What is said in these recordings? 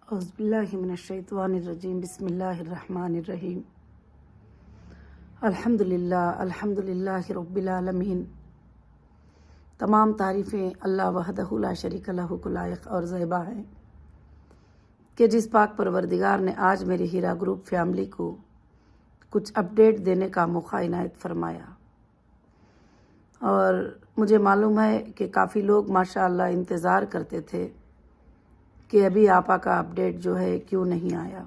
اعوذ باللہ من الشیطان الرجیم بسم اللہ الرحمن الرحیم الحمدللہ رب العالمین۔ تمام تعریفیں اللہ وحدہ لا شریک لہ کو لائق اور زیبا ہیں کہ جس پاک پروردگار نے آج میری ہیرا گروپ فیملی کو کچھ اپڈیٹ دینے کا موقع عنایت فرمایا، اور مجھے معلوم ہے کہ کافی لوگ ماشاءاللہ انتظار کرتے تھے کہ ابھی آپا کا اپڈیٹ جو ہے کیوں نہیں آیا۔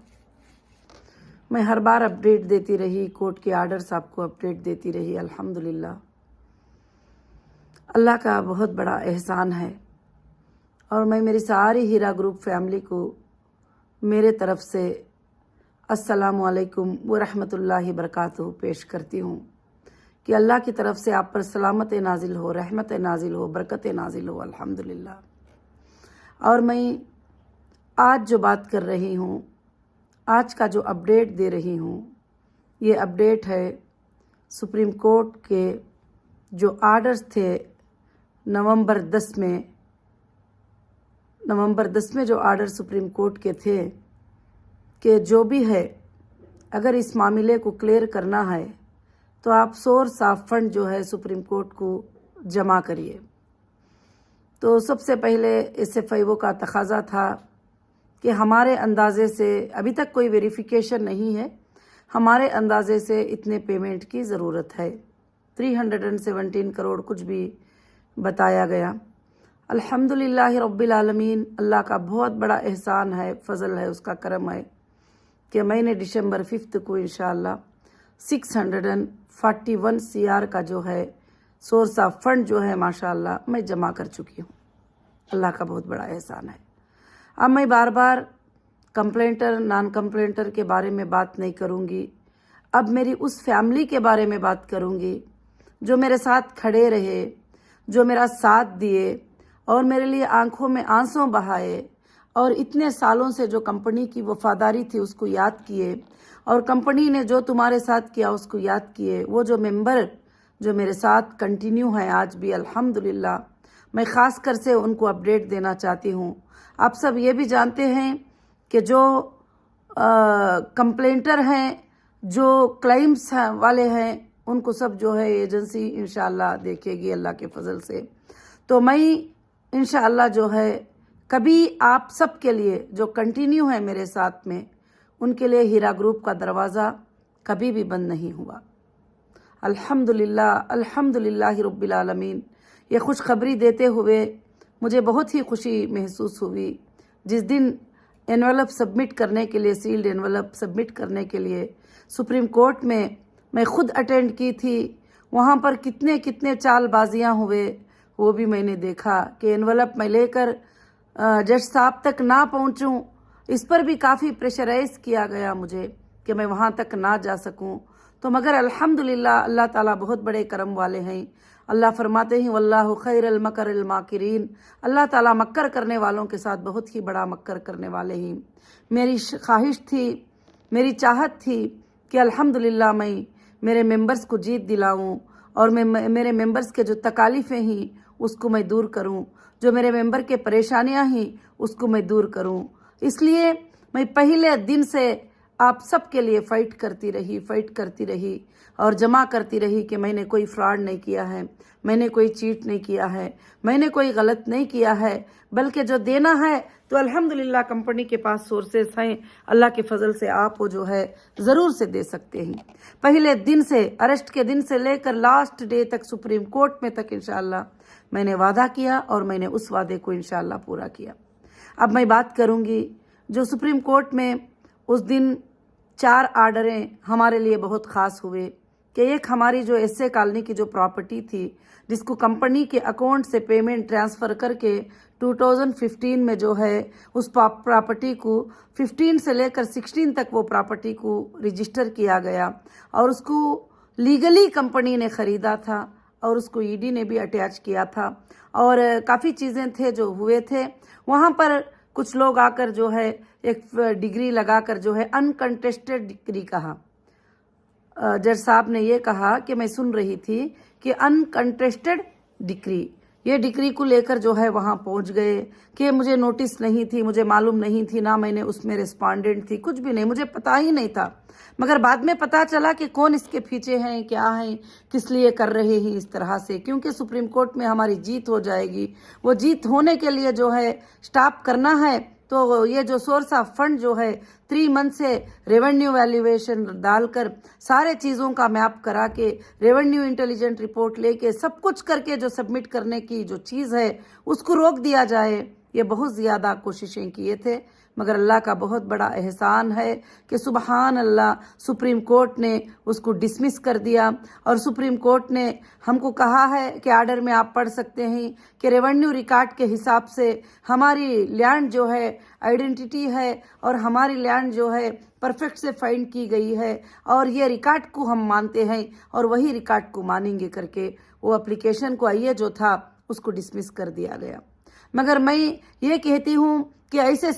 میں ہر بار اپڈیٹ دیتی رہی، کورٹ کے آرڈرز آپ کو اپڈیٹ دیتی رہی۔ الحمدللہ اللہ کا بہت بڑا احسان ہے، اور میں میری ساری ہیرا گروپ فیملی کو میرے طرف سے السلام علیکم ورحمۃ اللہ وبرکاتہ پیش کرتی ہوں کہ اللہ کی طرف سے آپ پر سلامت نازل ہو، رحمت نازل ہو، برکت نازل ہو الحمدللہ۔ اور میں آج جو بات کر رہی ہوں، آج کا جو اپڈیٹ دے رہی ہوں، یہ اپڈیٹ ہے سپریم کورٹ کے جو آرڈرز تھے نومبر 10 میں جو آرڈر سپریم کورٹ کے تھے کہ جو بھی ہے اگر اس معاملے کو کلیئر کرنا ہے تو آپ سورس آف فنڈ جو ہے سپریم کورٹ کو جمع کریے۔ تو سب سے پہلے ایس ایف آئی او کا تقاضا تھا کہ ہمارے اندازے سے ابھی تک کوئی ویریفیکیشن نہیں ہے، ہمارے اندازے سے اتنے پیمنٹ کی ضرورت ہے، 317 کروڑ کچھ بھی بتایا گیا۔ الحمدللہ رب العالمین، اللہ کا بہت بڑا احسان ہے، فضل ہے، اس کا کرم ہے کہ میں نے دسمبر 5 کو انشاءاللہ 641 CR کا جو ہے سورس آف فنڈ جو ہے ماشاءاللہ میں جمع کر چکی ہوں۔ اللہ کا بہت بڑا احسان ہے۔ اب میں بار بار کمپلینٹر نان کمپلینٹر کے بارے میں بات نہیں کروں گی، اب میری اس فیملی کے بارے میں بات کروں گی جو میرے ساتھ کھڑے رہے، جو میرا ساتھ دیے اور میرے لیے آنکھوں میں آنسوں بہائے، اور اتنے سالوں سے جو کمپنی کی وفاداری تھی اس کو یاد کیے، اور کمپنی نے جو تمہارے ساتھ کیا اس کو یاد کیے۔ وہ جو ممبر جو میرے ساتھ کنٹینیو ہیں آج بھی الحمدللہ، میں خاص کر سے ان کو اپڈیٹ دینا چاہتی ہوں۔ آپ سب یہ بھی جانتے ہیں کہ جو کمپلینٹر ہیں، جو کلائمز والے ہیں، ان کو سب جو ہے ایجنسی انشاءاللہ دیکھے گی اللہ کے فضل سے۔ تو میں انشاءاللہ جو ہے کبھی آپ سب کے لیے جو کنٹینیو ہے میرے ساتھ میں، ان کے لیے ہیرا گروپ کا دروازہ کبھی بھی بند نہیں ہوا۔ الحمدللہ رب العالمین۔ یہ خوشخبری دیتے ہوئے مجھے بہت ہی خوشی محسوس ہوئی جس دن انویلپ سبمٹ کرنے کے لیے، سیلڈ انویلپ سبمٹ کرنے کے لیے سپریم کورٹ میں خود اٹینڈ کی تھی۔ وہاں پر کتنے چال بازیاں ہوئے وہ بھی میں نے دیکھا کہ انویلپ میں لے کر جج صاحب تک نہ پہنچوں، اس پر بھی کافی پریشرائز کیا گیا مجھے کہ میں وہاں تک نہ جا سکوں۔ تو مگر الحمدللہ اللہ تعالیٰ بہت بڑے کرم والے ہیں۔ اللہ فرماتے ہیں واللہ خیر المکر الماکرین، اللہ تعالیٰ مکر کرنے والوں کے ساتھ بہت ہی بڑا مکر کرنے والے ہیں۔ میری خواہش تھی، میری چاہت تھی کہ الحمدللہ میں میرے ممبرز کو جیت دلاؤں، اور میں میرے ممبرز کے جو تکالیفیں ہیں اس کو میں دور کروں، جو میرے ممبر کے پریشانیاں ہیں اس کو میں دور کروں۔ اس لیے میں پہلے دن سے آپ سب کے لیے فائٹ کرتی رہی اور جمع کرتی رہی کہ میں نے کوئی فراڈ نہیں کیا ہے، میں نے کوئی چیٹ نہیں کیا ہے، میں نے کوئی غلط نہیں کیا ہے، بلکہ جو دینا ہے تو الحمدللہ کمپنی کے پاس سورسز ہیں، اللہ کے فضل سے آپ وہ جو ہے ضرور سے دے سکتے ہیں۔ پہلے دن سے، اریسٹ کے دن سے لے کر لاسٹ ڈے تک، سپریم کورٹ میں تک انشاءاللہ میں نے وعدہ کیا، اور میں نے اس وعدے کو انشاءاللہ پورا کیا۔ اب میں بات کروں گی جو سپریم کورٹ میں اس دن 4 آرڈریں ہمارے لیے بہت خاص ہوئے کہ ایک ہماری جو ایس اے کالونی کی جو پراپرٹی تھی جس کو کمپنی کے اکاؤنٹ سے پیمنٹ ٹرانسفر کر کے 2015 میں جو ہے اس پراپرٹی کو 15 سے لے کر 16 تک وہ پراپرٹی کو رجسٹر کیا گیا، اور اس کو لیگلی کمپنی نے خریدا تھا، اور اس کو ED نے بھی اٹیچ کیا تھا، اور کافی چیزیں تھے جو ہوئے تھے وہاں پر۔ کچھ لوگ آ کر جو ہے ایک ڈگری لگا کر جو ہے انکنٹیسٹڈ ڈگری کہا، جج صاحب نے یہ کہا کہ میں سن رہی تھی کہ انکنٹیسٹڈ ڈگری، ये डिक्री को लेकर जो है वहाँ पहुँच गए कि मुझे नोटिस नहीं थी, मुझे मालूम नहीं थी, ना मैंने उसमें रिस्पॉन्डेंट थी, कुछ भी नहीं, मुझे पता ही नहीं था। मगर बाद में पता चला कि कौन इसके पीछे हैं, क्या हैं, किस लिए कर रहे हैं इस तरह से, क्योंकि सुप्रीम कोर्ट में हमारी जीत हो जाएगी। वो जीत होने के लिए जो है स्टॉप करना है, तो ये जो सोर्स ऑफ फंड जो है 3 मंथ से रेवेन्यू वैल्यूएशन डालकर सारे चीज़ों का मैप करा के रेवेन्यू इंटेलिजेंट रिपोर्ट लेके सब कुछ करके जो सबमिट करने की जो चीज़ है उसको रोक दिया जाए। ये बहुत ज़्यादा कोशिशें किए थे, मगर अल्लाह का बहुत बड़ा एहसान है कि सुबहान अल्लाह सुप्रीम कोर्ट ने उसको डिसमिस कर दिया। और सुप्रीम कोर्ट ने हमको कहा है कि आर्डर में आप पढ़ सकते हैं कि रेवेन्यू रिकॉर्ड के हिसाब से हमारी लैंड जो है आइडेंटिटी है और हमारी लैंड जो है परफेक्ट से फाइंड की गई है और ये रिकॉर्ड को हम मानते हैं और वही रिकॉर्ड को मानेंगे करके वो एप्लीकेशन को आइए जो था उसको डिसमिस कर दिया गया। मगर मैं ये कहती हूँ कि ऐसे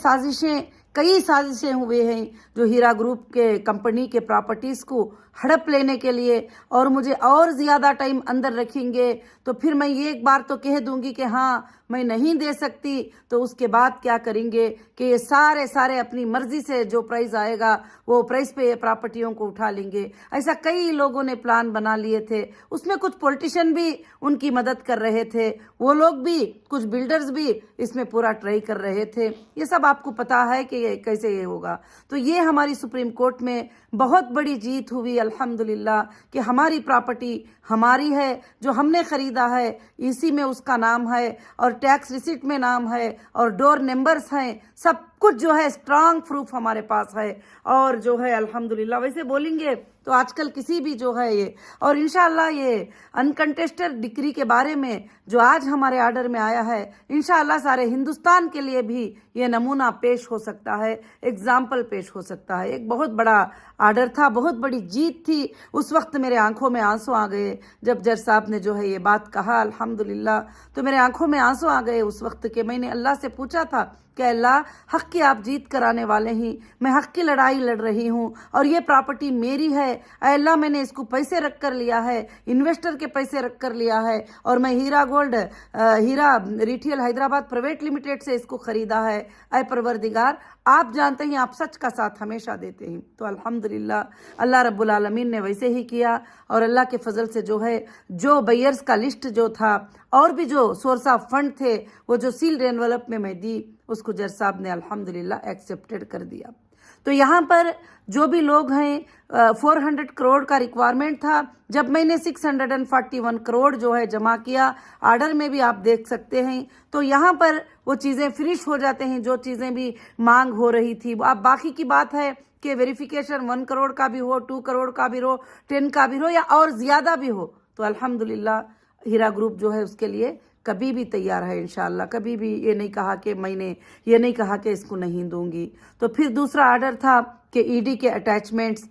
कई साजिशें हुए हैं जो हीरा ग्रुप के कंपनी के प्रॉपर्टीज़ को हड़प लेने के लिए, और मुझे और ज़्यादा टाइम अंदर रखेंगे तो फिर मैं ये एक बार तो कह दूंगी कि हाँ मैं नहीं दे सकती, तो उसके बाद क्या करेंगे कि ये सारे अपनी मर्जी से जो प्राइस आएगा वो प्राइस पे ये प्रॉपर्टियों को उठा लेंगे। ऐसा कई लोगों ने प्लान बना लिए थे, उसमें कुछ पॉलिटिशियन भी उनकी मदद कर रहे थे, वो लोग भी, कुछ बिल्डर्स भी इसमें पूरा ट्राई कर रहे थे। ये सब आपको पता है कि ये कैसे ये होगा। तो ये हमारी सुप्रीम कोर्ट में बहुत बड़ी जीत हुई अल्हम्दुलिल्लाह कि हमारी प्रॉपर्टी हमारी है, जो हमने खरीदा है इसी में उसका नाम है और टैक्स रिसीट में नाम है और डोर नंबर्स हैं, सब कुछ जो है स्ट्रांग प्रूफ हमारे पास है। और जो है अल्हम्दुलिल्लाह वैसे बोलेंगे तो आजकल किसी भी जो है ये, और इंशाअल्लाह ये अनकंटेस्टेड डिक्री के बारे में जो आज हमारे आर्डर में आया है, इंशाअल्लाह सारे हिंदुस्तान के लिए भी ये नमूना पेश हो सकता है, एग्जाम्पल पेश हो सकता है। एक बहुत बड़ा आर्डर था, बहुत बड़ी जीत थी। उस वक्त मेरे आंखों में आंसू आ गए जब जज साहब ने जो है ये बात कहा अल्हम्दुलिल्लाह, तो मेरे आंखों में आंसू आ गए उस वक्त के मैंने अल्लाह से पूछा था कि अल्लाह हक की आप जीत कराने वाले हैं, मैं हक की लड़ाई लड़ रही हूँ और ये प्रॉपर्टी मेरी है। अल्लाह मैंने इसको पैसे रख कर लिया है, इन्वेस्टर के पैसे रख कर लिया है और मैं हीरा रिटेल हैदराबाद प्राइवेट लिमिटेड से इसको खरीदा है। ऐ परवरदिगार आप जानते हैं आप सच का साथ हमेशा देते हैं। तो अल्हम्दुलिल्लाह अल्लाह रब्बुल आलमीन ने वैसे ही किया और अल्लाह के फजल से जो है जो बायर्स का लिस्ट जो था और भी जो सोर्स ऑफ फंड थे वो जो सील्ड एनवलप में मैं दी उसको जज साहब ने अल्हम्दुलिल्लाह एक्सेप्टेड कर दिया। तो यहाँ पर जो भी लोग हैं 400 करोड़ का रिक्वायरमेंट था, जब मैंने 641 करोड़ जो है जमा किया, आर्डर में भी आप देख सकते हैं, तो यहाँ पर वो चीज़ें फिनिश हो जाते हैं जो चीज़ें भी मांग हो रही थी। अब बाकी की बात है कि वेरिफिकेशन 1 करोड़ का भी हो, 2 करोड़ का भी हो, 10 का भी हो या और ज़्यादा भी हो, तो अल्हम्दुलिल्लाह हीरा ग्रुप जो है उसके लिए कभी भी तैयार है इंशाअल्लाह। कभी भी ये नहीं कहा कि मैंने ये नहीं कहा कि इसको नहीं दूंगी। तो फिर दूसरा आर्डर था कि ईडी के अटैचमेंट्स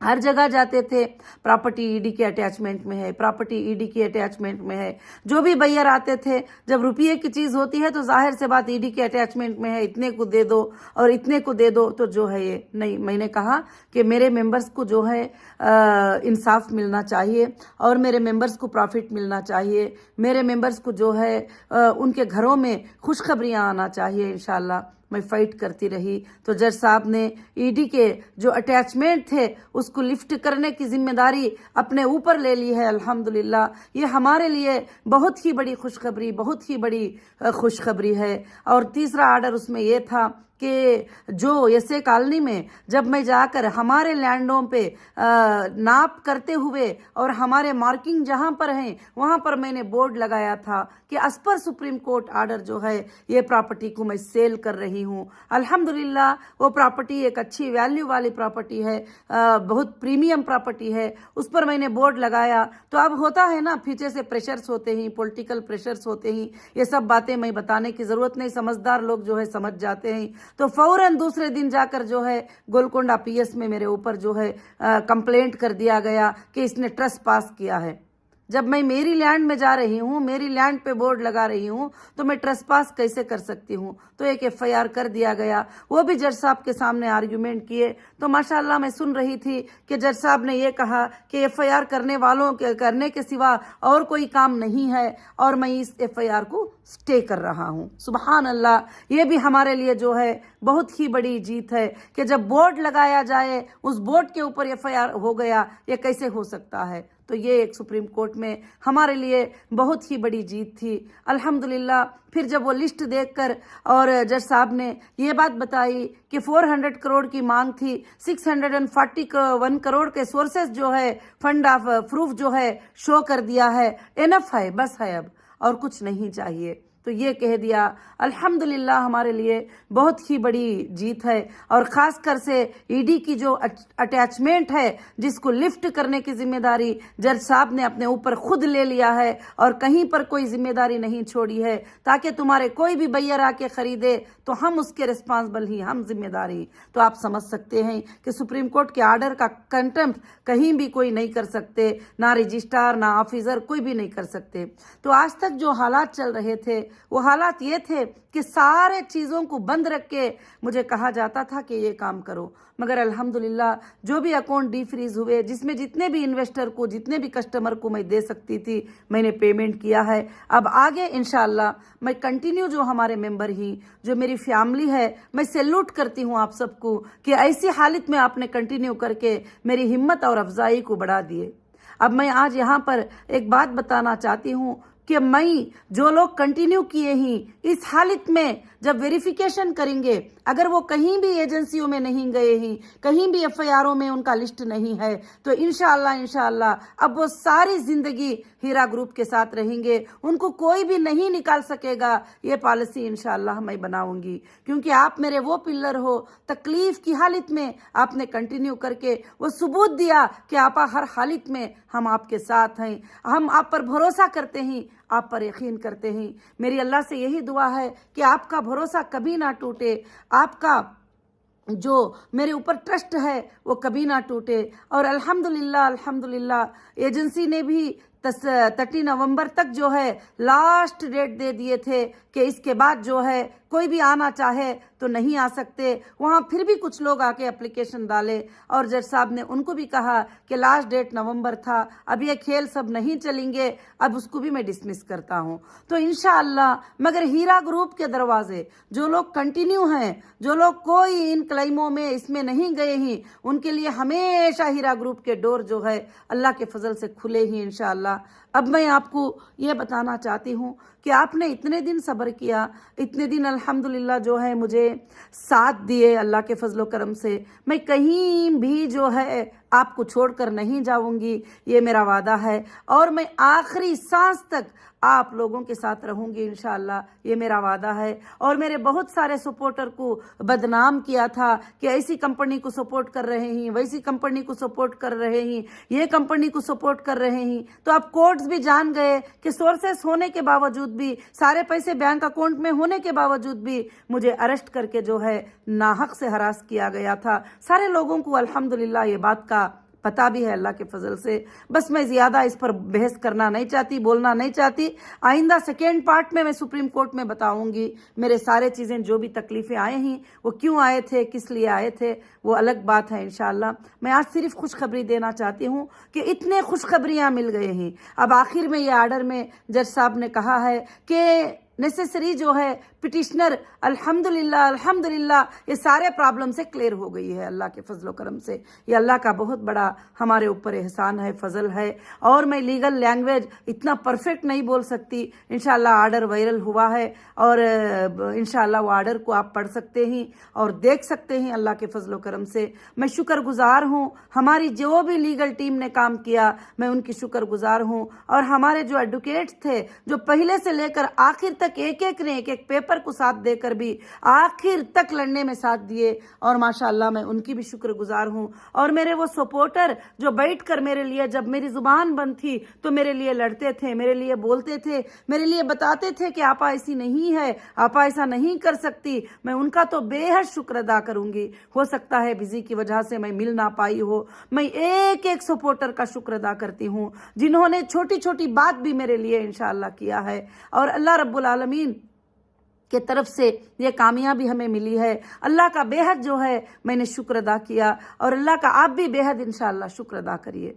हर जगह जाते थे, प्रॉपर्टी ईडी के अटैचमेंट में है, प्रॉपर्टी ईडी की अटैचमेंट में है। जो भी बायर आते थे, जब रुपये की चीज़ होती है तो जाहिर से बात ईडी के अटैचमेंट में है, इतने को दे दो और इतने को दे दो, तो जो है ये नहीं। मैंने कहा कि मेरे मेंबर्स को जो है इंसाफ मिलना चाहिए और मेरे मेंबर्स को प्रॉफिट मिलना चाहिए, मेरे मेंबर्स को जो है उनके घरों में खुशखबरियाँ आना चाहिए। इंशाअल्लाह मैं फाइट करती रही। तो जज साहब ने ईडी के जो अटैचमेंट थे उसको लिफ्ट करने की जिम्मेदारी अपने ऊपर ले ली है अल्हम्दुलिल्लाह। ये हमारे लिए बहुत ही बड़ी खुशखबरी, बहुत ही बड़ी खुशखबरी है। और तीसरा आर्डर उसमें ये था कि जो एसए कॉलोनी में जब मैं जाकर हमारे लैंडों पे नाप करते हुए और हमारे मार्किंग जहाँ पर हैं वहाँ पर मैंने बोर्ड लगाया था कि as per supreme court order जो है ये प्रॉपर्टी को मैं सेल कर रही हूँ। अल्हम्दुलिल्लाह वो प्रॉपर्टी एक अच्छी वैल्यू वाली प्रॉपर्टी है, बहुत प्रीमियम प्रॉपर्टी है, उस पर मैंने बोर्ड लगाया। तो अब होता है ना, पीछे से प्रेशर्स होते हैं, पॉलिटिकल प्रेशर्स होते हैं, ये सब बातें मैं बताने की ज़रूरत नहीं, समझदार लोग जो है समझ जाते हैं। तो फौरन दूसरे दिन जाकर जो है गोलकोंडा पीएस में मेरे ऊपर जो है कंप्लेंट कर दिया गया कि इसने ट्रस्ट पास किया है। जब मैं मेरी लैंड में जा रही हूँ, मेरी लैंड पे बोर्ड लगा रही हूँ, तो मैं ट्रेसपास कैसे कर सकती हूँ? तो एक FIR कर दिया गया। वो भी जज साहब के सामने आर्ग्यूमेंट किए। तो माशाल्लाह मैं सुन रही थी कि जज साहब ने ये कहा कि FIR करने वालों के करने के सिवा और कोई काम नहीं है, और मैं इस FIR को स्टे कर रहा हूँ। सुबहान अल्लाह, ये भी हमारे लिए जो है बहुत ही बड़ी जीत है कि जब बोर्ड लगाया जाए, उस बोर्ड के ऊपर FIR हो गया, ये कैसे हो सकता है? तो ये एक सुप्रीम कोर्ट में हमारे लिए बहुत ही बड़ी जीत थी। अल्हम्दुलिल्लाह फिर जब वो लिस्ट देखकर और जज साहब ने ये बात बताई कि 400 करोड़ की मांग थी, 641 करोड़ के सोर्सेस जो है, फंड ऑफ प्रूफ जो है शो कर दिया है, इनफ है, बस है, अब और कुछ नहीं चाहिए। तो ये कह दिया। अल्हम्दुलिल्लाह हमारे लिए बहुत ही बड़ी जीत है। और ख़ास कर से ईडी की जो अटैचमेंट है, जिसको लिफ्ट करने की जिम्मेदारी जज साहब ने अपने ऊपर खुद ले लिया है और कहीं पर कोई जिम्मेदारी नहीं छोड़ी है, ताकि तुम्हारे कोई भी बैयर आके ख़रीदे तो हम उसके रिस्पॉन्सिबल ही, हम जिम्मेदारी। तो आप समझ सकते हैं कि सुप्रीम कोर्ट के आर्डर का कंटेम्प्ट कहीं भी कोई नहीं कर सकते, ना रजिस्ट्रार ना ऑफिसर, कोई भी नहीं कर सकते। तो आज तक जो हालात चल रहे थे वो हालात ये थे कि सारे चीज़ों को बंद रख के मुझे कहा जाता था कि ये काम करो, मगर अल्हम्दुलिल्लाह जो भी अकाउंट डीफ्रीज हुए, जिसमें जितने भी इन्वेस्टर को, जितने भी कस्टमर को मैं दे सकती थी, मैंने पेमेंट किया है। अब आगे इंशाअल्लाह मैं कंटिन्यू, जो हमारे मेंबर ही, जो मेरी फैमिली है, मैं सैल्यूट करती हूँ आप सबको कि ऐसी हालत में आपने कंटिन्यू करके मेरी हिम्मत और अफजाई को बढ़ा दिए। अब मैं आज यहाँ पर एक बात बताना चाहती हूँ कि मैं, जो लोग कंटिन्यू किए ही, इस हालत में जब वेरिफिकेशन करेंगे, अगर वो कहीं भी एजेंसियों में नहीं गए ही, कहीं भी FIRओं में उनका लिस्ट नहीं है, तो इंशाअल्लाह अब वो सारी जिंदगी हीरा ग्रुप के साथ रहेंगे, उनको कोई भी नहीं निकाल सकेगा। ये पॉलिसी इंशाअल्लाह मैं बनाऊंगी, क्योंकि आप मेरे वो पिलर हो। तकलीफ की हालत में आपने कंटिन्यू करके वो सबूत दिया कि आप हर हालत में हम आपके साथ हैं, हम आप पर भरोसा करते हैं, आप पर यकीन करते हैं। मेरी अल्लाह से यही दुआ है कि आपका भरोसा कभी ना टूटे, आपका जो मेरे ऊपर ट्रस्ट है वो कभी ना टूटे। और अल्हम्दुलिल्लाह एजेंसी ने भी 30 नवंबर तक जो है लास्ट डेट दे दिए थे कि इसके बाद जो है कोई भी आना चाहे तो नहीं आ सकते। वहाँ फिर भी कुछ लोग आके एप्लीकेशन डाले और जज साहब ने उनको भी कहा कि लास्ट डेट नवंबर था, अब ये खेल सब नहीं चलेंगे, अब उसको भी मैं डिसमिस करता हूँ। तो इंशाअल्लाह मगर हीरा ग्रुप के दरवाजे, जो लोग कंटिन्यू हैं, जो लोग कोई इन क्लेमों में इसमें नहीं गए ही, उनके लिए हमेशा हीरा ग्रुप के डोर जो है अल्लाह के फजल से खुले ही इंशाअल्लाह। अब मैं आपको ये बताना चाहती हूँ कि आपने इतने दिन सब्र किया, इतने दिन अल्हम्दुलिल्लाह जो है मुझे साथ दिए अल्लाह के फजलो करम से। मैं कहीं भी जो है आपको छोड़कर नहीं जाऊंगी, ये मेरा वादा है, और मैं आखिरी सांस तक आप लोगों के साथ रहूंगी इंशाअल्लाह, ये मेरा वादा है। और मेरे बहुत सारे सपोर्टर को बदनाम किया था कि ऐसी कंपनी को सपोर्ट कर रहे हैं, वैसी कंपनी को सपोर्ट कर रहे हैं, ये कंपनी को सपोर्ट कर रहे हैं। तो अब कोर्ट्स भी जान गए कि सोर्सेस होने के बावजूद भी, सारे पैसे बैंक अकाउंट में होने के बावजूद भी मुझे अरेस्ट करके जो है नाहक से हरास किया गया था। सारे लोगों को अल्हम्दुलिल्लाह ये बात का पता भी है अल्लाह के फजल से। बस मैं ज़्यादा इस पर बहस करना नहीं चाहती, बोलना नहीं चाहती। आइंदा सेकेंड पार्ट में मैं सुप्रीम कोर्ट में बताऊंगी मेरे सारे चीज़ें, जो भी तकलीफ़ें आए हैं वो क्यों आए थे, किस लिए आए थे, वो अलग बात है इंशाअल्लाह। मैं आज सिर्फ खुशखबरी देना चाहती हूँ कि इतने खुशखबरियाँ मिल गए हैं। अब आखिर में ये आर्डर में जज साहब ने कहा है कि नेसेसरी जो है पिटिशनर, अल्हम्दुलिल्लाह ये सारे प्रॉब्लम से क्लियर हो गई है अल्लाह के फजलो करम से। ये अल्लाह का बहुत बड़ा हमारे ऊपर एहसान है, फजल है। और मैं लीगल लैंग्वेज इतना परफेक्ट नहीं बोल सकती। इंशाअल्लाह आर्डर वायरल हुआ है और इंशाअल्लाह वो आर्डर को आप पढ़ सकते हैं और देख सकते हैं अल्लाह के फजलो करम से। मैं शुक्रगुजार हूँ, हमारी जो भी लीगल टीम ने काम किया मैं उनकी शुक्रगुजार हूँ। और हमारे जो एडवोकेट्स थे, जो पहले से लेकर आखिर तक एक एक ने एक एक पेपर پیپر کو ساتھ دے کر بھی آخر تک لڑنے میں ساتھ دیے، اور ماشاءاللہ میں ان کی بھی شکر گزار ہوں. اور میرے وہ سپورٹر جو بیٹھ کر میرے لیے جب میری زبان بند تھی تو میرے لیے لڑتے تھے، میرے لیے بولتے تھے، میرے لیے بتاتے تھے کہ آپا ایسی نہیں ہے، آپا ایسا نہیں کر سکتی، میں ان کا تو بے حد شکر ادا کروں گی. ہو سکتا ہے بزی کی وجہ سے میں مل نہ پائی ہو. میں ایک ایک سپورٹر کا شکر ادا کرتی ہوں جنہوں نے چھوٹی چھوٹی بات بھی میرے لیے انشاءاللہ کیا ہے، اور اللہ رب العالمین کے طرف سے یہ کامیابی ہمیں ملی ہے. اللہ کا بے حد جو ہے میں نے شکر ادا کیا، اور اللہ کا آپ بھی بے حد انشاءاللہ شکر ادا کریے.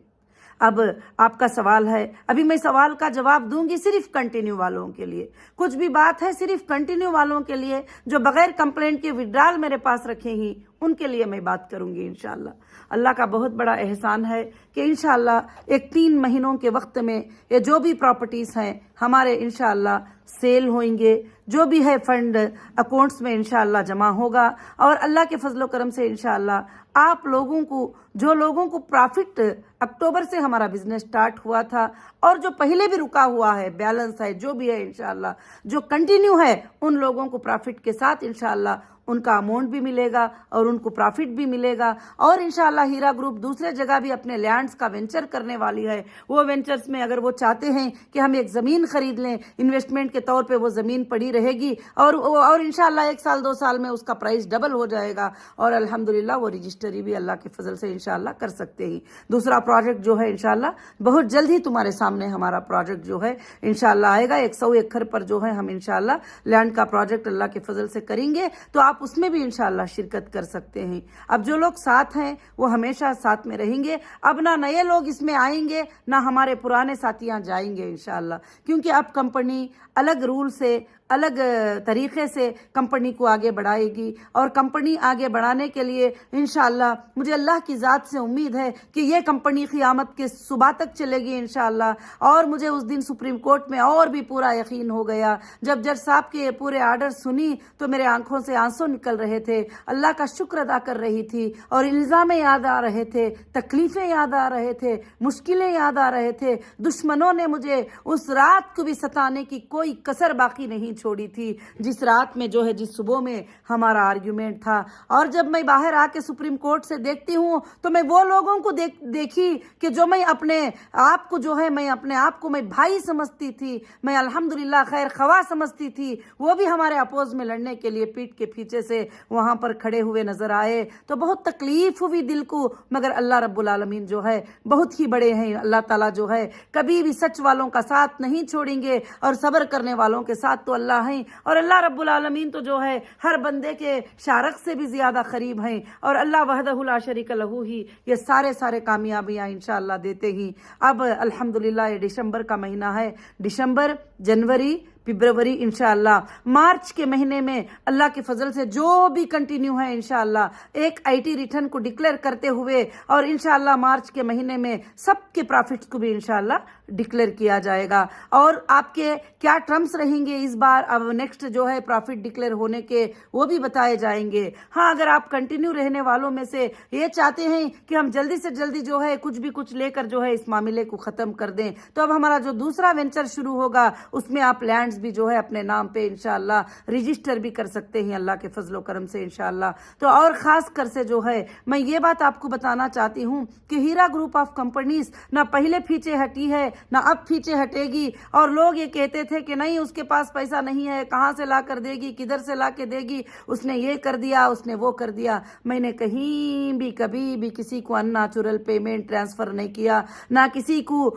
اب آپ کا سوال ہے، ابھی میں سوال کا جواب دوں گی صرف کنٹینیو والوں کے لیے. کچھ بھی بات ہے صرف کنٹینیو والوں کے لیے جو بغیر کمپلینٹ کے وڈرال میرے پاس رکھے ہی، ان کے لیے میں بات کروں گی انشاءاللہ. اللہ کا بہت بڑا احسان ہے کہ انشاءاللہ ایک 3 مہینوں کے وقت میں یہ جو بھی پراپرٹیز ہیں ہمارے انشاءاللہ سیل ہوئیں گے، جو بھی ہے فنڈ اکاؤنٹس میں انشاءاللہ جمع ہوگا، اور اللہ کے فضل و کرم سے انشاءاللہ آپ لوگوں کو، جو لوگوں کو پرافٹ اکتوبر سے ہمارا بزنس سٹارٹ ہوا تھا اور جو پہلے بھی رکا ہوا ہے، بیلنس ہے، جو بھی ہے انشاءاللہ جو کنٹینیو ہے، ان لوگوں کو پرافٹ کے ساتھ انشاءاللہ ان کا اماؤنٹ بھی ملے گا اور ان کو پرافٹ بھی ملے گا. اور انشاءاللہ ہیرا گروپ دوسرے جگہ بھی اپنے لینڈز کا وینچر کرنے والی ہے. وہ وینچرز میں اگر وہ چاہتے ہیں کہ ہم ایک زمین خرید لیں انویسٹمنٹ کے طور پہ، وہ زمین پڑی رہے گی اور انشاءاللہ 1 سال 2 سال میں اس کا پرائس ڈبل ہو جائے گا، اور الحمدللہ وہ رجسٹری بھی اللہ کے فضل سے انشاءاللہ کر سکتے ہیں. دوسرا پروجیکٹ جو ہے انشاءاللہ بہت جلد ہی تمہارے سامنے ہمارا پروجیکٹ جو ہے انشاءاللہ آئے گا. 100 ایکڑ پر جو ہے ہم انشاءاللہ لینڈ کا پروجیکٹ اللہ کے فضل سے کریں گے، تو آپ اس میں بھی انشاءاللہ شرکت کر سکتے ہیں. اب جو لوگ ساتھ ہیں وہ ہمیشہ ساتھ میں رہیں گے. اب نہ نئے لوگ اس میں آئیں گے، نہ ہمارے پرانے ساتھیاں جائیں گے انشاءاللہ، کیونکہ اب کمپنی الگ رول سے، الگ طریقے سے کمپنی کو آگے بڑھائے گی. اور کمپنی آگے بڑھانے کے لیے انشاءاللہ مجھے اللہ کی ذات سے امید ہے کہ یہ کمپنی قیامت کے صبح تک چلے گی انشاءاللہ. اور مجھے اس دن سپریم کورٹ میں اور بھی پورا یقین ہو گیا جب جج صاحب کے پورے آرڈر سنی تو میرے آنکھوں سے آنسو نکل رہے تھے. اللہ کا شکر ادا کر رہی تھی، اور الزام یاد آ رہے تھے، تکلیفیں یاد آ رہے تھے، مشکلیں یاد آ رہے تھے. دشمنوں نے مجھے اس رات کو بھی ستانے کی کوئی کسر باقی نہیں چھوڑی تھی، جس رات میں جو ہے، جس صبح میں ہمارا آرگیومنٹ تھا. اور جب میں باہر آ کے سپریم کورٹ سے دیکھتی ہوں تو میں وہ لوگوں کو دیکھی کہ جو میں اپنے آپ کو جو ہے، میں اپنے آپ کو میں بھائی سمجھتی تھی، میں الحمدللہ خیر خواہ سمجھتی تھی، وہ بھی ہمارے اپوز میں لڑنے کے لیے پیٹ کے پیچھے سے وہاں پر کھڑے ہوئے نظر آئے. تو بہت تکلیف ہوئی دل کو، مگر اللہ رب العالمین جو ہے بہت ہی بڑے ہیں. اللہ تعالیٰ جو ہے کبھی بھی سچ والوں کا ساتھ نہیں چھوڑیں گے، اور صبر کرنے والوں کے ساتھ تو اللہ ہیں. اور اللہ رب العالمین تو جو ہے ہر بندے کے شارق سے بھی زیادہ قریب ہیں، اور اللہ وحدہ لا شریک لہ ہی یہ سارے کامیابیاں انشاءاللہ دیتے ہی. اب الحمدللہ یہ دسمبر کا مہینہ ہے، دسمبر، جنوری، فبروری، انشاءاللہ مارچ کے مہینے میں اللہ کے فضل سے جو بھی کنٹینیو ہے انشاءاللہ ایک IT ریٹرن کو ڈکلیئر کرتے ہوئے، اور انشاءاللہ مارچ کے مہینے میں سب کے پرافٹس کو بھی انشاءاللہ ڈکلیئر کیا جائے گا. اور آپ کے کیا ٹرمز رہیں گے اس بار، اب نیکسٹ جو ہے پرافٹ ڈکلیئر ہونے کے، وہ بھی بتائے جائیں گے. ہاں، اگر آپ کنٹینیو رہنے والوں میں سے یہ چاہتے ہیں کہ ہم جلدی سے جلدی جو ہے کچھ لے کر جو ہے اس معاملے کو ختم کر دیں، تو اب ہمارا جو دوسرا وینچر شروع ہوگا اس میں آپ لینڈز بھی جو ہے اپنے نام پہ انشاءاللہ رجسٹر بھی کر سکتے ہیں اللہ کے فضل و کرم سے انشاءاللہ. تو اور خاص کر سے جو ہے میں یہ بات آپ کو بتانا چاہتی ہوں کہ ہیرا گروپ آف کمپنیز نہ پہلے پیچھے ہٹی ہے نہ اب پیچھے ہٹے گی. اور لوگ یہ کہتے تھے کہ نہیں اس کے پاس پیسہ نہیں ہے، کہاں سے لا کر دے گی، کدھر سے لا کے دے گی، اس نے یہ کر دیا، اس نے وہ کر دیا. میں نے کہیں بھی کبھی بھی کسی کو ان نیچرل پیمنٹ ٹرانسفر نہیں کیا، نہ کسی کو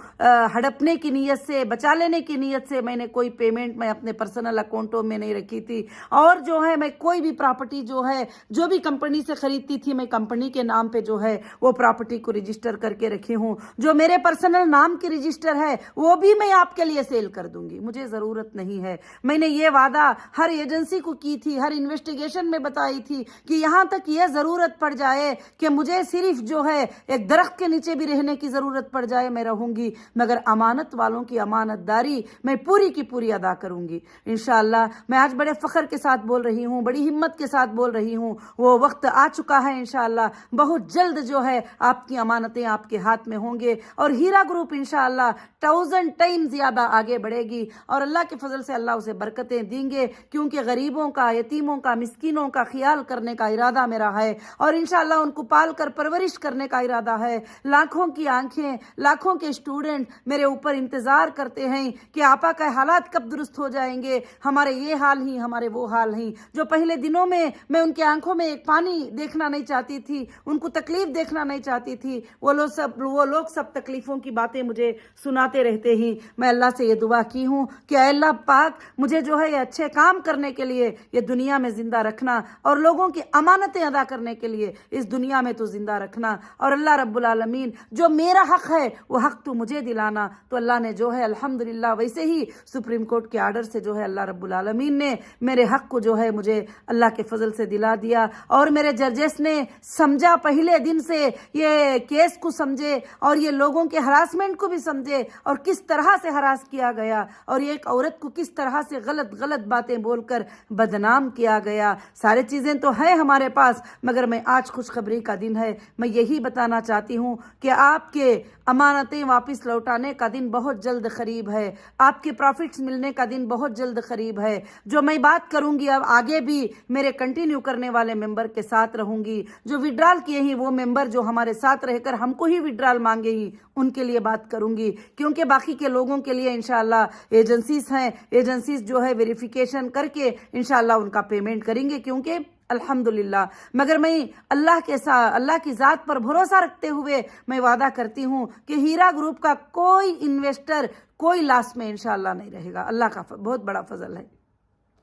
ہڑپنے کی نیت سے، بچا لینے کی نیت سے میں نے کوئی پیمنٹ میں اپنے پرسنل اکاؤنٹوں میں نہیں رکھی تھی. اور جو ہے میں کوئی بھی پراپرٹی جو ہے جو بھی کمپنی سے خریدتی تھی، میں کمپنی کے نام پہ جو ہے وہ پراپرٹی کو رجسٹر کر کے رکھی ہوں. جو میرے پرسنل نام کی رجسٹر ہے وہ بھی میں آپ کے لیے سیل کر دوں گی، مجھے ضرورت نہیں ہے. میں نے یہ وعدہ ہر ایجنسی کو کی تھی، ہر انویسٹیگیشن میں بتائی تھی کہ یہاں تک یہ ضرورت پڑ جائے کہ مجھے صرف جو ہے ایک درخت کے نیچے بھی رہنے کی ضرورت پڑ جائے میں رہوں گی، مگر امانت والوں کی امانت داری میں پوری کی پوری ادا करूंगी इंशाअल्लाह। मैं आज बड़े फ़ख्र के साथ बोल रही हूँ, बड़ी हिम्मत के साथ बोल रही हूँ, वो वक्त आ चुका है इंशाअल्लाह। बहुत जल्द जो है आपकी अमानतें आपके हाथ में होंगे और हीरा ग्रुप इंशाअल्लाह 1000 टाइम ज़्यादा आगे बढ़ेगी और अल्लाह के फजल से अल्लाह उसे बरकतें देंगे, क्योंकि गरीबों का, यतीमों का, मिस्किनों का ख्याल करने का इरादा मेरा है और इंशाअल्लाह उनको पाल कर परवरिश करने का इरादा है। लाखों की आंखें, लाखों के स्टूडेंट मेरे ऊपर इंतज़ार करते हैं कि आपा का हालात कब दुरुस्त हो जाएंगे, हमारे ये हाल ही, हमारे वो हाल ही। जो पहले दिनों में मैं उनकी आंखों में एक पानी देखना नहीं चाहती थी, उनको तकलीफ देखना नहीं चाहती थी, वो लोग सब तकलीफ़ों की बातें मुझे सुनाते रहते ही। मैं अल्लाह से ये दुआ की हूँ कि अल्लाह पाक मुझे जो है ये अच्छे काम करने के लिए ये दुनिया में ज़िंदा रखना और लोगों की अमानतें अदा करने के लिए इस दुनिया में तो ज़िंदा रखना, और अल्लाह रब्बुल आलमीन जो मेरा हक है वो हक तो मुझे दिलाना। तो अल्लाह ने जो है अल्हम्दुलिल्लाह वैसे ही सुप्रीम कोर्ट के आर्डर से जो है अल्लाह रब्बुल आलमीन ने मेरे हक को जो है मुझे अल्लाह के फजल से दिला दिया और मेरे जजेस ने समझा, पहले दिन से ये केस को समझे और ये लोगों के हरासमेंट को भी समझे और किस तरह से हरास किया गया और एक औरत को किस तरह से गलत गलत बातें बोलकर बदनाम किया गया। सारी चीज़ें तो है हमारे पास, मगर मैं आज खुशखबरी का दिन है, मैं यही बताना चाहती हूँ कि आपके अमानतें वापस लौटाने का दिन बहुत जल्द करीब है, आपके प्रॉफिट्स मिलने का दिन बहुत जल्द करीब है। जो मैं बात करूंगी अब आगे भी मेरे कंटिन्यू करने वाले मेंबर के साथ रहूंगी, जो विड्रॉल किए ही वो मेंबर जो हमारे साथ रहकर हमको ही विड्रॉल मांगे ही उनके लिए बात करूंगी, क्योंकि बाकी के लोगों के लिए इंशाअल्लाह एजेंसीज हैं, एजेंसीज जो है वेरिफिकेशन करके इंशाअल्लाह उनका पेमेंट करेंगे, क्योंकि अल्हम्दुलिल्लाह। मगर मैं अल्लाह के साथ, अल्लाह की ज़ात पर भरोसा रखते हुए मैं वादा करती हूँ कि हीरा ग्रुप का कोई इन्वेस्टर कोई लॉस में इंशाअल्लाह नहीं रहेगा। अल्लाह का बहुत बड़ा फजल है।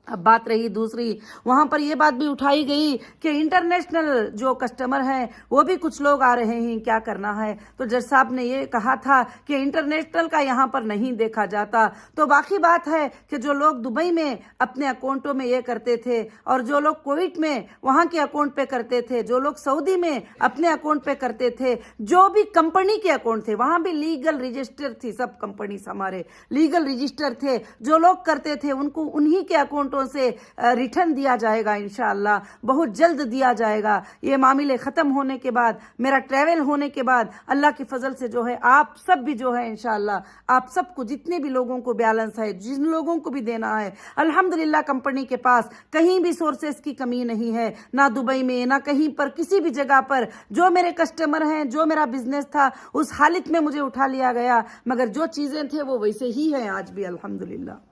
अब बात रही दूसरी, वहाँ पर ये बात भी उठाई गई कि इंटरनेशनल जो कस्टमर हैं वो भी कुछ लोग आ रहे हैं, क्या करना है। तो जज साहब ने ये कहा था कि इंटरनेशनल का यहाँ पर नहीं देखा जाता। तो बाकी बात है कि जो लोग दुबई में अपने अकाउंटों में ये करते थे और जो लोग कुवैत में वहाँ के अकाउंट पे करते थे, जो लोग सऊदी में अपने अकाउंट पे करते थे, जो भी कंपनी के अकाउंट थे वहाँ भी लीगल रजिस्टर थी, सब कंपनीज हमारे लीगल रजिस्टर थे, जो लोग करते थे उनको उन्हीं के अकाउंट से रिटर्न दिया जाएगा इंशाअल्लाह, बहुत जल्द दिया जाएगा। ये मामले ख़त्म होने के बाद, मेरा ट्रैवल होने के बाद अल्लाह के फजल से जो है आप सब भी जो है इंशाअल्लाह आप सबको, जितने भी लोगों को बैलेंस है, जिन लोगों को भी देना है, अल्हम्दुलिल्लाह कंपनी के पास कहीं भी सोर्सेस की कमी नहीं है, ना दुबई में ना कहीं पर, किसी भी जगह पर। जो मेरे कस्टमर हैं, जो मेरा बिजनेस था उस हालत में मुझे उठा लिया गया, मगर जो चीज़ें थे वो वैसे ही हैं आज भी अल्हम्दुलिल्लाह।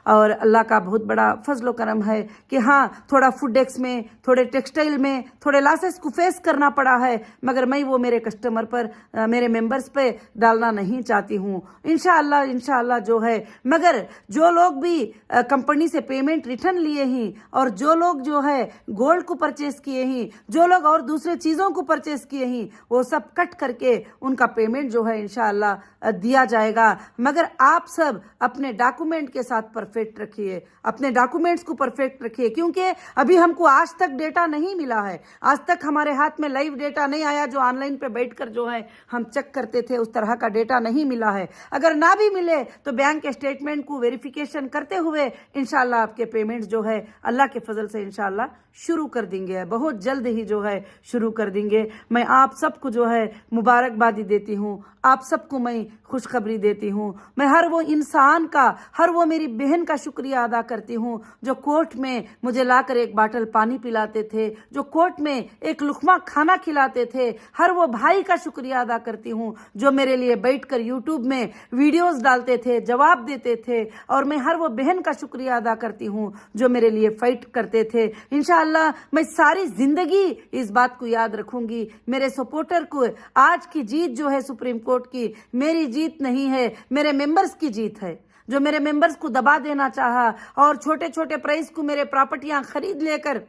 और अल्लाह का बहुत बड़ा फजल करम है कि हाँ, थोड़ा फूडेक्स में, थोड़े टेक्सटाइल में थोड़े लॉसेस को फेस करना पड़ा है, मगर मैं वो मेरे कस्टमर पर, मेरे मेंबर्स पे डालना नहीं चाहती हूँ इंशाअल्लाह जो है। मगर जो लोग भी कंपनी से पेमेंट रिटर्न लिए ही और जो लोग जो है गोल्ड को परचेस किए ही, जो लोग और दूसरे चीज़ों को परचेस किए ही, वो सब कट करके उनका पेमेंट जो है इंशाअल्लाह दिया जाएगा। मगर आप सब अपने डॉक्यूमेंट के साथ परफेक्ट रखिए, अपने डॉक्यूमेंट्स को परफेक्ट रखिए, क्योंकि अभी हमको आज तक डेटा नहीं मिला है, आज तक हमारे हाथ में लाइव डेटा नहीं आया जो ऑनलाइन पे बैठकर जो है हम चेक करते थे, उस तरह का डेटा नहीं मिला है। अगर ना भी मिले तो बैंक स्टेटमेंट को वेरिफिकेशन करते हुए इंशाल्लाह आपके पेमेंट जो है अल्लाह के फजल से इंशाल्लाह शुरू कर देंगे, बहुत जल्द ही जो है शुरू कर देंगे। मैं आप सबको जो है मुबारकबादी देती हूँ, आप सबको मैं खुशखबरी देती हूँ। मैं हर वो इंसान का, हर वो मेरी बहन का शुक्रिया अदा करती हूँ जो कोर्ट में मुझे लाकर एक बाटल पानी पिलाते थे, जो कोर्ट में एक लुकमा खाना खिलाते थे। हर वो भाई का शुक्रिया अदा करती हूँ जो मेरे लिए बैठकर यूट्यूब में वीडियोस डालते थे, जवाब देते थे। और मैं हर वो बहन का शुक्रिया अदा करती हूँ जो मेरे लिए फाइट करते थे। इंशाअल्लाह मैं सारी जिंदगी इस बात को याद रखूंगी। मेरे सपोर्टर को आज की जीत जो है सुप्रीम कोर्ट की, मेरी जीत नहीं है, मेरे मेंबर्स की जीत है, जो मेरे मेंबर्स को दबा देना चाहा और छोटे छोटे प्राइस को मेरे प्रॉपर्टियां खरीद लेकर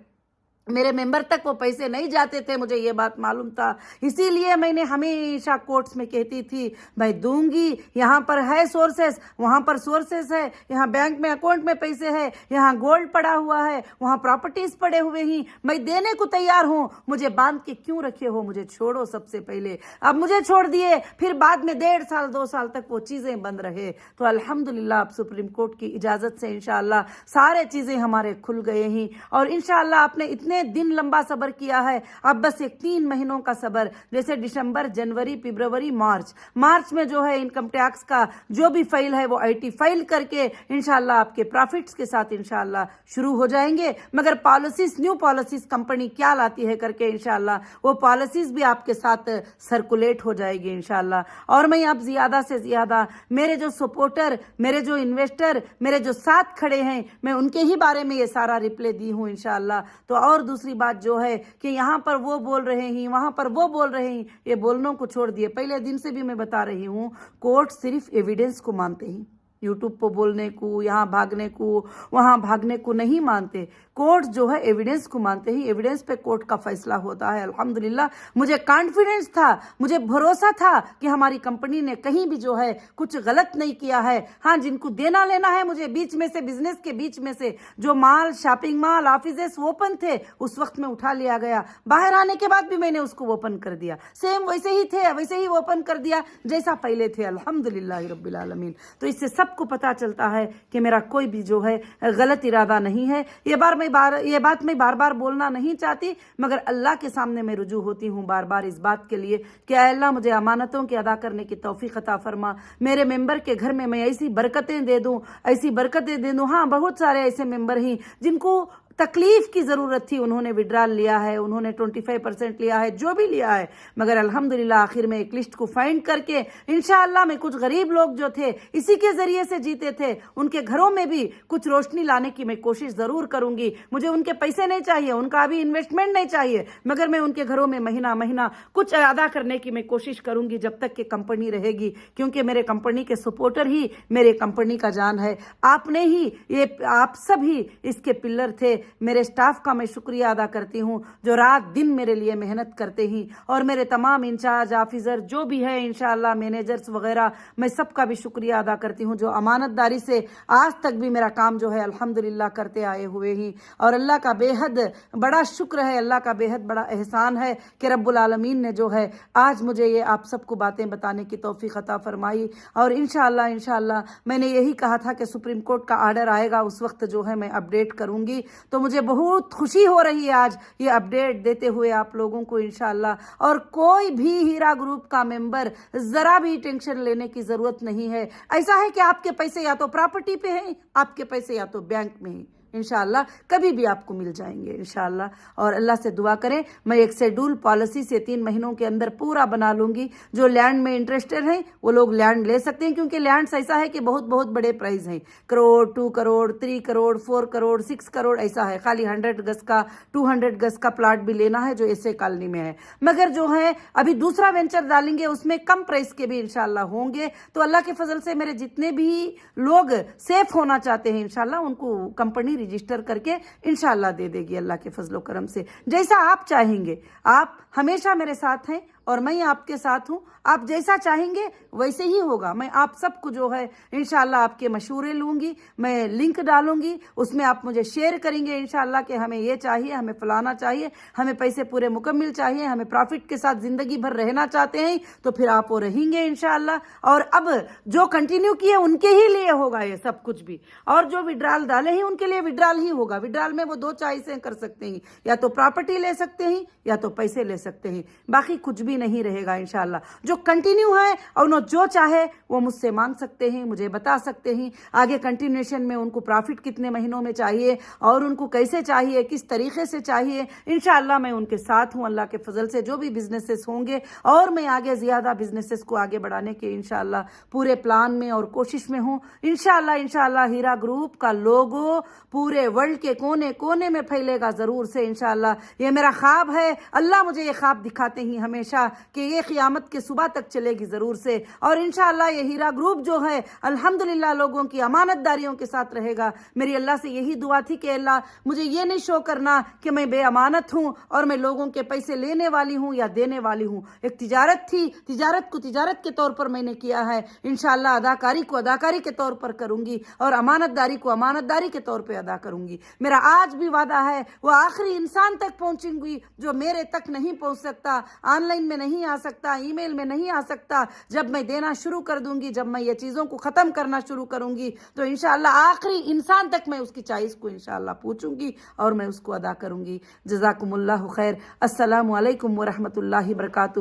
मेरे मेंबर तक वो पैसे नहीं जाते थे, मुझे ये बात मालूम था। इसीलिए मैंने हमेशा कोर्ट्स में कहती थी, मैं दूंगी, यहाँ पर है सोर्सेस, वहाँ पर सोर्सेस है, यहाँ बैंक में अकाउंट में पैसे है, यहाँ गोल्ड पड़ा हुआ है, वहाँ प्रॉपर्टीज पड़े हुए ही, मैं देने को तैयार हूँ, मुझे बांध के क्यों रखे हो, मुझे छोड़ो सबसे पहले। अब मुझे छोड़ दिए, फिर बाद में 1.5 साल 2 साल तक वो चीज़ें बंद रहे। तो अल्हम्दुलिल्लाह अब सुप्रीम कोर्ट की इजाज़त से इंशाअल्लाह सारे चीज़ें हमारे खुल गए ही, और इंशाअल्लाह आपने इतने दिन लंबा सब्र किया है, अब बस एक 3 महीनों का सब्र, जैसे दिसंबर, जनवरी, फरवरी, मार्च में जो है इनकम टैक्स का जो भी फाइल है वो IT फाइल करके इंशाल्लाह आपके प्रॉफिट्स के साथ इंशाल्लाह शुरू हो जाएंगे। मगर पॉलिसीज, न्यू पॉलिसीज कंपनी क्या लाती है करके इंशाल्लाह वो पॉलिसीज भी आपके साथ सर्कुलेट हो जाएगी इंशाल्लाह। और मैं अब ज्यादा से ज्यादा मेरे जो सपोर्टर, मेरे जो इन्वेस्टर, मेरे जो साथ खड़े हैं, मैं उनके ही बारे में ये सारा रिप्लाई दी हूँ इंशाल्लाह। तो और दूसरी बात जो है कि यहाँ पर वो बोल रहे हैं, वहाँ पर वो बोल रहे हैं, ये बोलनों को छोड़ दिए। पहले दिन से भी मैं बता रही हूँ, कोर्ट सिर्फ एविडेंस को मानते हैं, यूट्यूब पर बोलने को, यहाँ भागने को, वहाँ भागने को नहीं मानते। कोर्ट जो है एविडेंस को मानते ही, एविडेंस पे कोर्ट का फैसला होता है। अल्हम्दुलिल्लाह मुझे कॉन्फिडेंस था, मुझे भरोसा था कि हमारी कंपनी ने कहीं भी जो है कुछ गलत नहीं किया है। हाँ, जिनको देना लेना है मुझे बीच में से, बिजनेस के बीच में से जो माल, शॉपिंग मॉल, ऑफिसेस ओपन थे उस वक्त में उठा लिया गया, बाहर आने के बाद भी मैंने उसको ओपन कर दिया, सेम वैसे ही थे, वैसे ही ओपन कर दिया जैसा पहले थे। अल्हम्दुलिल्लाह रब्बिल आलमीन। तो इससे सबको पता चलता है कि मेरा कोई भी जो है गलत इरादा नहीं है। ये बात मैं बार बार बोलना नहीं चाहती, मगर अल्लाह के सामने मैं रुजू होती हूँ बार बार इस बात के लिए कि अल्लाह मुझे अमानतों के अदा करने की तौफीक अता फरमा। मेरे मेंबर के घर में मैं ऐसी बरकतें दे दूँ, ऐसी बरकतें दे दूँ। हाँ, बहुत सारे ऐसे मेंबर हैं जिनको तकलीफ की ज़रूरत थी, उन्होंने विड्रॉल लिया है, उन्होंने 25% लिया है, जो भी लिया है, मगर अल्हम्दुलिल्लाह आखिर में एक लिस्ट को फाइंड करके इंशाअल्लाह मैं कुछ गरीब लोग जो थे इसी के ज़रिए से जीते थे, उनके घरों में भी कुछ रोशनी लाने की मैं कोशिश ज़रूर करूँगी। मुझे उनके पैसे नहीं चाहिए, उनका अभी इन्वेस्टमेंट नहीं चाहिए, मगर मैं उनके घरों में महीना महीना कुछ अदा करने की मैं कोशिश करूँगी जब तक कि कंपनी रहेगी, क्योंकि मेरे कंपनी के सपोर्टर ही मेरे कंपनी का जान है। आपने ही, ये आप सब ही इसके पिलर थे। मेरे स्टाफ का मैं शुक्रिया अदा करती हूँ जो रात दिन मेरे लिए मेहनत करते हैं, और मेरे तमाम इंचार्ज ऑफिसर जो भी है इंशाअल्लाह, मैनेजर्स वगैरह, मैं सबका भी शुक्रिया अदा करती हूँ जो अमानतदारी से आज तक भी मेरा काम जो है अल्हम्दुलिल्लाह करते आए हुए ही। और अल्लाह का बेहद बड़ा शुक्र है, अल्लाह का बेहद बड़ा एहसान है कि रब्बुल आलमीन ने जो है आज मुझे ये आप सबको बातें बताने की तौफीक अता फरमाई। और इंशाअल्लाह मैंने यही कहा था कि सुप्रीम कोर्ट का आर्डर आएगा उस वक्त जो है मैं अपडेट करूँगी। तो मुझे बहुत खुशी हो रही है आज ये अपडेट देते हुए आप लोगों को इंशाअल्लाह। और कोई भी हीरा ग्रुप का मेंबर जरा भी टेंशन लेने की जरूरत नहीं है। ऐसा है कि आपके पैसे या तो प्रॉपर्टी पे हैं, आपके पैसे या तो बैंक में हैं, इंशाअल्लाह कभी भी आपको मिल जाएंगे इंशाअल्लाह। और अल्लाह से दुआ करें, मैं एक शेड्यूल पॉलिसी से 3 महीनों के अंदर पूरा बना लूंगी। जो लैंड में इंटरेस्टेड हैं वो लोग लैंड ले सकते हैं, क्योंकि लैंड ऐसा है कि बहुत बहुत बड़े प्राइस हैं, करोड़, 2 करोड़, 3 करोड़, 4 करोड़, 6 करोड़ ऐसा है। खाली 100 गज का, 200 गज का प्लाट भी लेना है जो ऐसे कॉलोनी में है। मगर जो है अभी दूसरा वेंचर डालेंगे उसमें कम प्राइस के भी इंशाअल्लाह होंगे। तो अल्लाह के फजल से मेरे जितने भी लोग सेफ होना चाहते हैं इंशाअल्लाह उनको कंपनी रजिस्टर करके इंशाअल्लाह दे देगी अल्लाह के फजलो करम से, जैसा आप चाहेंगे। आप हमेशा मेरे साथ हैं और मैं आपके साथ हूँ, आप जैसा चाहेंगे वैसे ही होगा। मैं आप सबको जो है इंशाअल्लाह आपके मशवरे लूँगी, मैं लिंक डालूंगी, उसमें आप मुझे शेयर करेंगे इंशाअल्लाह कि हमें ये चाहिए, हमें फलाना चाहिए, हमें पैसे पूरे मुकम्मल चाहिए, हमें प्रॉफिट के साथ ज़िंदगी भर रहना चाहते हैं, तो फिर आप वो रहेंगे इंशाअल्लाह। और अब जो कंटिन्यू किए उनके ही लिए होगा ये सब कुछ भी, और जो विड्रॉल डाले हैं उनके लिए विड्रॉल ही होगा। विड्रॉल में वो 2 चॉइसें कर सकते हैं, या तो प्रॉपर्टी ले सकते हैं या तो पैसे ले सकते हैं, बाकी कुछ भी नहीं रहेगा इंशाअल्लाह। जो कंटिन्यू है और उन्होंने जो चाहे वो मुझसे मांग सकते हैं, मुझे बता सकते हैं आगे कंटिन्यूएशन में उनको प्रॉफिट कितने महीनों में चाहिए और उनको कैसे चाहिए, किस तरीके से चाहिए। इंशाअल्लाह मैं उनके साथ हूँ अल्लाह के फजल से। जो भी बिजनेसेस होंगे और मैं आगे ज़्यादा बिजनेसेस को आगे बढ़ाने के इंशाअल्लाह पूरे प्लान में और कोशिश में हूँ इंशाअल्लाह। हीरा ग्रुप का लोगो पूरे वर्ल्ड के कोने कोने में फैलेगा ज़रूर से इंशाअल्लाह। ये मेरा ख्वाब है, अल्लाह मुझे ये ख्वाब दिखाते ही हमेशा گا کہ یہ قیامت کے صبح تک چلے گی ضرور سے، اور انشاءاللہ یہ ہیرا گروپ جو ہے الحمدللہ لوگوں کی امانت داریوں کے ساتھ رہے گا۔ میری اللہ سے یہی دعا تھی کہ اللہ مجھے یہ نہیں شو کرنا کہ میں بے امانت ہوں اور میں لوگوں کے پیسے لینے والی ہوں یا دینے والی ہوں۔ ایک تجارت تھی، تجارت کو تجارت کے طور پر میں نے کیا ہے، انشاءاللہ اداکاری کو اداکاری کے طور پر کروں گی، اور امانت داری کو امانت داری کے طور پہ ادا کروں گی۔ میرا آج بھی وعدہ ہے وہ آخری انسان تک پہنچیں گی جو میرے تک نہیں پہنچ سکتا، آن لائن میں نہیں آ سکتا، ای میل میں نہیں آ سکتا۔ جب میں دینا شروع کر دوں گی، جب میں یہ چیزوں کو ختم کرنا شروع کروں گی تو انشاءاللہ آخری انسان تک میں اس کی چائس کو انشاءاللہ پوچھوں گی اور میں اس کو ادا کروں گی۔ جزاکم اللہ خیر۔ السلام علیکم ورحمۃ اللہ وبرکاتہ۔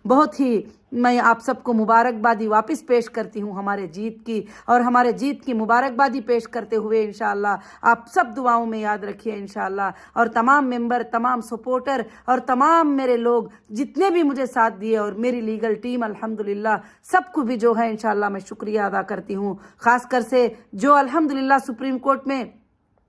بہت ہی میں آپ سب کو مبارکبادی واپس پیش کرتی ہوں ہمارے جیت کی، اور ہمارے جیت کی مبارکبادی پیش کرتے ہوئے انشاءاللہ آپ سب دعاؤں میں یاد رکھیے انشاءاللہ، اور تمام ممبر، تمام سپورٹر اور تمام میرے لوگ جتنے بھی مجھے ساتھ دیے، اور میری لیگل ٹیم الحمدللہ سب کو بھی جو ہے انشاءاللہ میں شکریہ ادا کرتی ہوں، خاص کر سے جو الحمدللہ سپریم کورٹ میں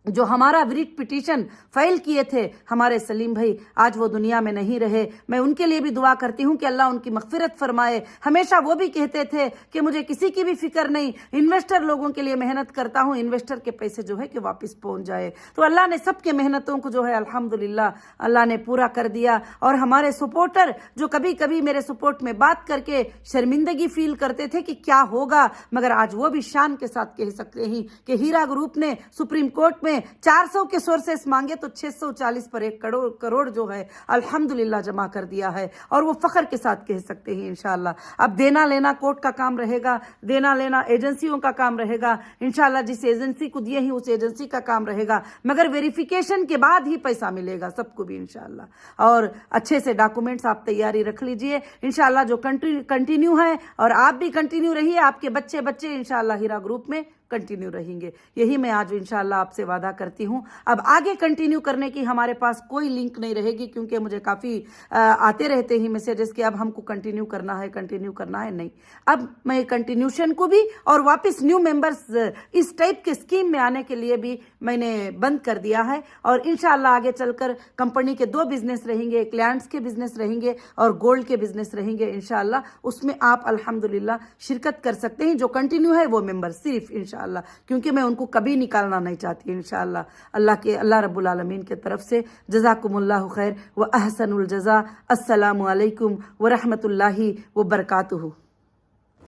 جو ہمارا ریٹ پٹیشن فائل کیے تھے ہمارے سلیم بھائی، آج وہ دنیا میں نہیں رہے۔ میں ان کے لیے بھی دعا کرتی ہوں کہ اللہ ان کی مغفرت فرمائے۔ ہمیشہ وہ بھی کہتے تھے کہ مجھے کسی کی بھی فکر نہیں، انویسٹر لوگوں کے لیے محنت کرتا ہوں، انویسٹر کے پیسے جو ہے کہ واپس پہنچ جائے۔ تو اللہ نے سب کے محنتوں کو جو ہے الحمدللہ اللہ نے پورا کر دیا، اور ہمارے سپورٹر جو کبھی کبھی میرے سپورٹ میں بات کر کے شرمندگی فیل کرتے تھے کہ کیا ہوگا، مگر آج وہ بھی شان کے ساتھ کہہ سکتے ہیں کہ ہیرا گروپ نے سپریم کورٹ میں 400 کے سورسز مانگے تو 640 پر 1 کروڑ جو ہے الحمدللہ جمع کر دیا ہے، اور وہ فخر کے ساتھ کہہ سکتے ہیں انشاءاللہ۔ اب دینا لینا کورٹ کا کام رہے گا، دینا لینا ایجنسیوں کا کام رہے گا انشاءاللہ، جس ایجنسی کو دیے ہیں اس ایجنسی کا کام رہے گا، مگر ویریفیکیشن کے بعد ہی پیسہ ملے گا سب کو بھی انشاءاللہ۔ اور اچھے سے ڈاکومنٹس آپ تیاری رکھ لیجئے انشاءاللہ، جو کنٹینیو ہے، اور آپ بھی کنٹینیو رہیے، آپ کے بچے انشاءاللہ ہیرا گروپ میں کنٹینیو رہیں گے، یہی میں آج انشاءاللہ آپ سے وعدہ کرتی ہوں۔ اب آگے کنٹینیو کرنے کی ہمارے پاس کوئی لنک نہیں رہے گی، کیونکہ مجھے کافی آتے رہتے ہیں میسیجز کہ اب ہم کو کنٹینیو کرنا ہے، نہیں، اب میں کنٹینیوشن کو بھی اور واپس نیو ممبرز اس ٹائپ کے اسکیم میں آنے کے لیے بھی میں نے بند کر دیا ہے، اور انشاءاللہ آگے چل کر کمپنی کے 2 بزنس رہیں گے، ایک لینڈز کے بزنس رہیں گے اور گولڈ کے بزنس رہیں گے انشاءاللہ، اس میں آپ الحمدللہ شرکت کر سکتے ہیں۔ جو کنٹینیو ہے وہ ممبر صرف انشاءاللہ، کیونکہ میں ان کو کبھی نکالنا نہیں چاہتی انشاءاللہ، اللہ رب العالمین کے طرف سے۔ جزاکم اللہ خیر و احسن الجزا۔ السلام علیکم ورحمۃ اللہ وبرکاتہ۔